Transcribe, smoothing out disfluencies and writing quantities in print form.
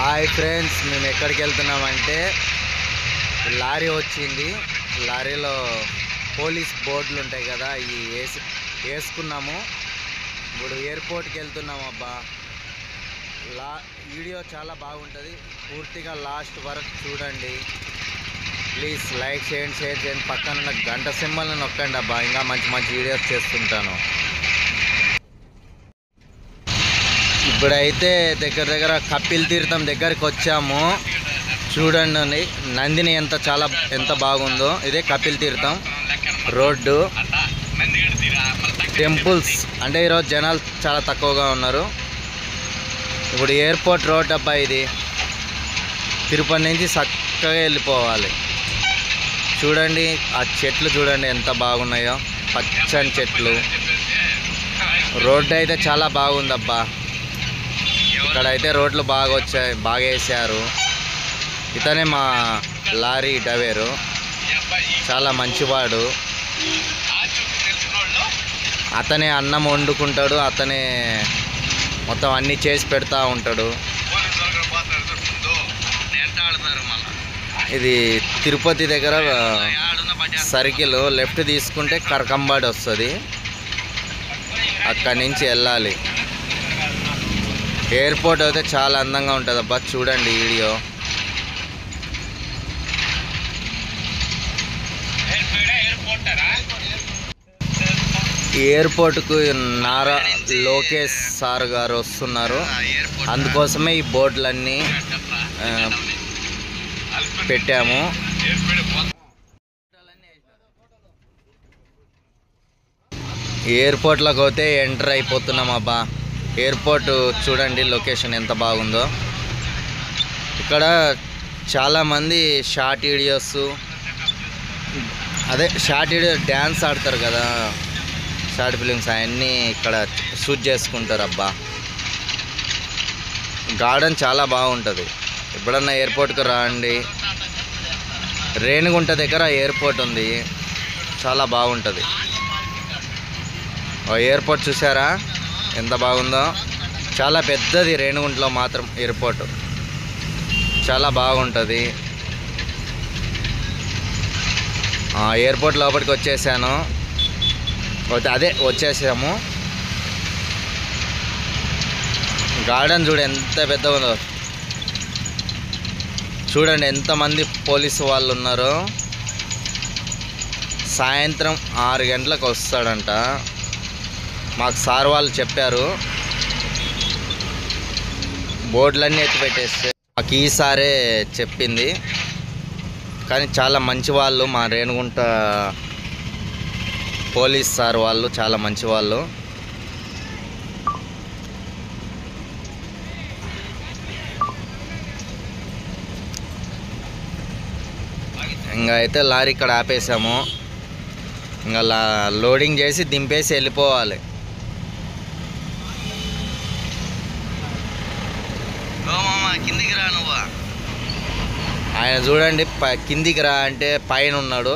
Hi friends, మేము ఎక్కడికి వెళ్తున్నామంటే lorry వచ్చింది. లారీలో పోలీస్ బోర్డులు ఉంటాయి కదా, ఇవి వేసుకున్నాము. ఇప్పుడు ఎయిర్పోర్ట్కి వెళ్తున్నాము. అబ్బా, వీడియో చాలా బాగుంటుంది, పూర్తిగా లాస్ట్ వరకు చూడండి. ప్లీజ్ లైక్ చేయండి, షేర్ చేయండి, పక్కన ఉన్న గంట సింబల్ని నొక్కండి. అబ్బా, ఇంకా మంచి మంచి వీడియోస్ చేస్తుంటాను. ఇప్పుడైతే దగ్గర కపిల్ తీర్థం దగ్గరికి వచ్చాము. చూడండి నందిని ఎంత బాగుందో. ఇదే కపిల్ తీర్థం రోడ్డు. టెంపుల్స్ అంటే ఈరోజు జనాలు చాలా తక్కువగా ఉన్నారు. ఇప్పుడు ఎయిర్పోర్ట్ రోడ్ అబ్బా, ఇది తిరుపతి నుంచి చక్కగా వెళ్ళిపోవాలి. చూడండి ఆ చెట్లు చూడండి ఎంత బాగున్నాయో, పచ్చని చెట్లు. రోడ్డు అయితే చాలా బాగుందబ్బా. ఇక్కడైతే రోడ్లు బాగా వచ్చాయి, బాగా వేసారు. ఇతనే మా లారీ డ్రైవరు, చాలా మంచివాడు. అతనే అన్నం వండుకుంటాడు, అతనే మొత్తం అన్నీ చేసి పెడతా ఉంటాడు. ఇది తిరుపతి దగ్గర సర్కిల్ లెఫ్ట్ తీసుకుంటే కరకంబాడి వస్తుంది, అక్కడి నుంచి వెళ్ళాలి. ఎయిర్పోర్ట్ అయితే చాలా అందంగా ఉంటుంది అబ్బా. చూడండి వీడియో. ఎయిర్పోర్ట్కు నారా లోకేష్ సార్ గారు వస్తున్నారు, అందుకోసమే ఈ బోర్డులన్నీ పెట్టాము. ఎయిర్పోర్ట్లోకి పోతే ఎంటర్ అయిపోతున్నాం అబ్బా. ఎయిర్పోర్ట్ చూడండి లొకేషన్ ఎంత బాగుందో. ఇక్కడ చాలామంది short videos, short video dance ఆడతారు కదా, షార్ట్ ఫిలిమ్స్, అవన్నీ ఇక్కడ షూట్ చేసుకుంటారు అబ్బా. గార్డెన్ చాలా బాగుంటుంది. ఎప్పుడన్నా ఎయిర్పోర్ట్కి రండి. రేణిగుంట దగ్గర ఎయిర్పోర్ట్ ఉంది, చాలా బాగుంటుంది. ఎయిర్పోర్ట్ చూసారా ఎంత బాగుందో. చాలా పెద్దది రేణిగుంటలో మాత్రం ఎయిర్పోర్ట్, చాలా బాగుంటుంది. ఎయిర్పోర్ట్ లోపలికి వచ్చేసాను, వచ్చేసాము. గార్డెన్ చూడు ఎంత పెద్దగా ఉందో. చూడండి ఎంతమంది పోలీసు వాళ్ళు ఉన్నారో. సాయంత్రం 6 గంటలకు వస్తాడంట, మాకు సార్ వాళ్ళు చెప్పారు. బోర్డులన్నీ ఎత్తి పెట్టేస్తే మాకు ఈసారే చెప్పింది. కానీ చాలా మంచి వాళ్ళు, మా రేణిగుంట పోలీస్ సార్ వాళ్ళు చాలా మంచి వాళ్ళు. ఇంకా అయితే లారీ ఇక్కడ ఆపేసాము. ఇంకా లోడింగ్ చేసి దింపేసి వెళ్ళిపోవాలి. ఆయన చూడండి కిందికి రా అంటే పైన ఉన్నాడు.